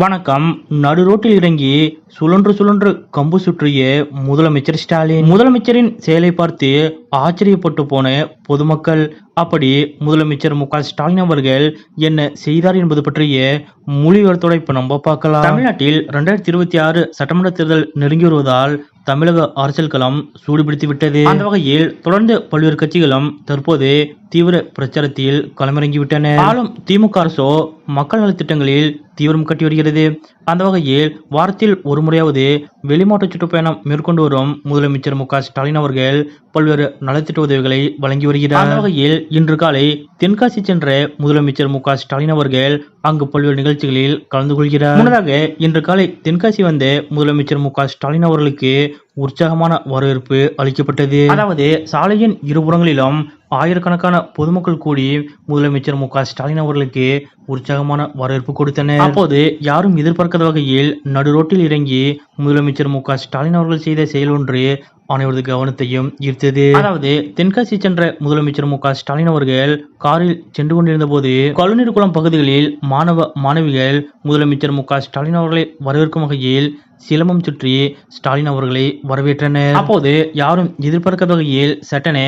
வணக்கம். நடுரோட்டில் இறங்கி சுழன்று சுழன்று கம்பு சுற்றிய முதலமைச்சர் ஸ்டாலின். முதலமைச்சரின் செயலை பார்த்து ஆச்சரியப்பட்டு போன பொதுமக்கள். அப்படி முதலமைச்சர் மு.க.ஸ்டாலின் அவர்கள் என்ன செய்தார் என்பது பற்றிய முழு விவரத்தோட இப்ப நம்ம பார்க்கலாம். தமிழ்நாட்டில் 2026 சட்டமன்ற தேர்தல் நெருங்கி வருவதால் தமிழக அரசியல் களம் சூடுபிடித்து விட்டது. அந்த வகையில் தொடர்ந்து பல்வேறு கட்சிகளும் தற்போது தீவிர பிரச்சாரத்தில் களமிறங்கிவிட்டன. ஆளும் திமுக அரசோ மக்கள் நலத்திட்டங்களில் தீவிரம் கட்டி வருகிறது. அந்த வகையில் வாரத்தில் ஒரு முறையாவது வெளிமாவட்ட சுற்றுப்பயணம் மேற்கொண்டு வரும் முதலமைச்சர் மு.க.ஸ்டாலின் அவர்கள் பல்வேறு நலத்திட்ட உதவிகளை வழங்கி வருகிறார். அந்த வகையில் இன்று காலை தென்காசி சென்ற முதலமைச்சர் மு.க.ஸ்டாலின் அவர்கள் அங்கு பல்வேறு நிகழ்ச்சிகளில் கலந்து கொள்கிறார். முன்னதாக இன்று காலை தென்காசி வந்த முதலமைச்சர் மு.க.ஸ்டாலின் அவர்களுக்கு உற்சாகமான வரவேற்பு அளிக்கப்பட்டது. அதாவது சாலையின் இருபுறங்களிலும் ஆயிரக்கணக்கான பொதுமக்கள் கூடி முதலமைச்சர் மு.க.ஸ்டாலின் அவர்களுக்கு உற்சாகமான வரவேற்பு கொடுத்தனர். அப்போது யாரும் எதிர்பார்க்காத வகையில் நடுரோட்டில் இறங்கி முதலமைச்சர் மு.க.ஸ்டாலின் அவர்கள் செய்த செயல் ஒன்று அனைவரது கவனத்தையும் ஈர்த்தது. அதாவது தென்காசி சென்ற முதலமைச்சர் மு.க.ஸ்டாலின் அவர்கள் காரில் சென்று கொண்டிருந்த போது கழுநீர்குளம் பகுதிகளில் மாணவ மாணவிகள் முதலமைச்சர் மு.க.ஸ்டாலின் அவர்களை வரவேற்கும் வகையில் சிலம்பம் சுற்றி ஸ்டாலின் அவர்களை வரவேற்றனர். அப்போது யாரும் எதிர்பார்க்காத வகையில் சட்டென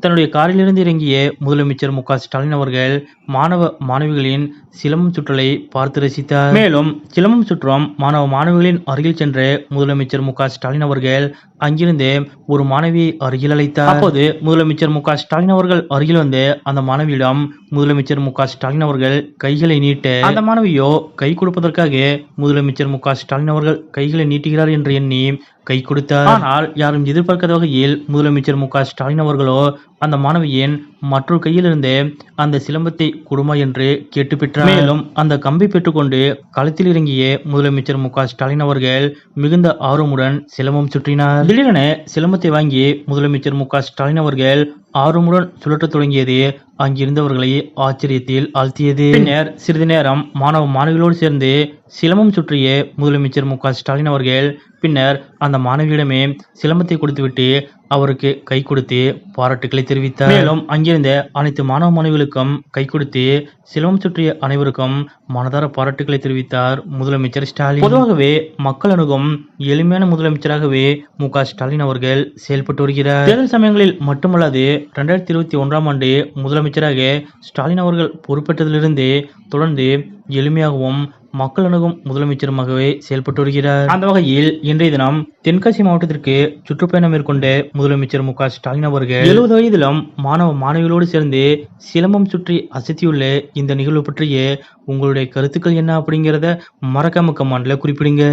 தன்னுடைய காரிலிருந்து இறங்கிய முதலமைச்சர் மு.க.ஸ்டாலின் அவர்கள் மாணவ மாணவிகளின் சிலம்பம் சுற்றலை பார்த்து ரசித்தார். மேலும் சிலம்பம் சுற்றும் மாணவ மாணவிகளின் அருகில் சென்ற முதலமைச்சர் மு.க.ஸ்டாலின் அவர்கள் அங்கிருந்து ஒரு மாணவியை அருகில் அழைத்தார். அப்போது முதலமைச்சர் மு.க.ஸ்டாலின் அவர்கள் அருகில் வந்து அந்த மாணவியிடம் முதலமைச்சர் மு.க.ஸ்டாலின் அவர்கள் கைகளை நீட்ட அந்த மாணவியோ கை கொடுப்பதற்காக முதலமைச்சர் மு.க.ஸ்டாலின் அவர்கள் கைகளை நீட்டுகிறார் என்று எண்ணி கை கொடுத்தார். ஆனால் யாரும் எதிர்பார்க்காத வகையில் முதலமைச்சர் மு.க.ஸ்டாலின் அவர்களோ அந்த மாணவியின் மற்றொரு கையில் இருந்து அந்த சிலம்பத்தை கொடுமா என்று கேட்டு பெற்றார். மேலும் அந்த கம்பை பெற்றுக்கொண்டு களத்தில் இறங்கிய முதலமைச்சர் மு.க.ஸ்டாலின் அவர்கள் மிகுந்த ஆர்வமுடன் சிலம்பம் சுற்றினார். திடீரென சிலம்பத்தை வாங்கி முதலமைச்சர் மு.க.ஸ்டாலின் அவர்கள் ஆர்வமுடன் சுழற்றத் தொடங்கியது அங்கிருந்தவர்களை ஆச்சரியத்தில் ஆழ்த்தியது. பின்னர் சிறிது நேரம் மாணவ மாணவிகளோடு சேர்ந்து சிலம்பம் சுற்றிய முதலமைச்சர் மு.க.ஸ்டாலின் அவர்கள் பின்னர் அந்த மாணவியிடமே சிலம்பத்தை கொடுத்துவிட்டு அவருக்கு கை கொடுத்து பாராட்டுக்களை தெரிவித்தார். மேலும் அங்கிருந்த அனைத்து மாணவ மாணவிகளுக்கும் கை கொடுத்து சிலம்பம் சுற்றிய அனைவருக்கும் மனதார பாராட்டுக்களை தெரிவித்தார் முதலமைச்சர் ஸ்டாலின். பொதுவாகவே மக்கள் அணுகும் எளிமையான முதலமைச்சராகவே மு.க.ஸ்டாலின் அவர்கள் செயல்பட்டு வருகிறார். தேர்தல் சமயங்களில் மட்டுமல்லாது 2021ஆம் ஆண்டு முதலமைச்சராக ஸ்டாலின் அவர்கள் பொறுப்பேற்றதிலிருந்து தொடர்ந்து எளிமையாகவும் மக்கள் அணுகும் முதலமைச்சருமாகவே செயல்பட்டு வருகிறார். அந்த வகையில் இன்றைய தினம் தென்காசி மாவட்டத்திற்கு சுற்றுப்பயணம் மேற்கொண்ட முதலமைச்சர் மு.க.ஸ்டாலின் அவர்கள் 70 வயதிலும் மாணவ மாணவிகளோடு சேர்ந்து சிலம்பம் சுற்றி அசத்தியுள்ள இந்த நிகழ்வு பற்றிய உங்களுடைய கருத்துக்கள் என்ன அப்படிங்கிறத மறக்காம கமெண்ட்ல குறிப்பிடுங்க.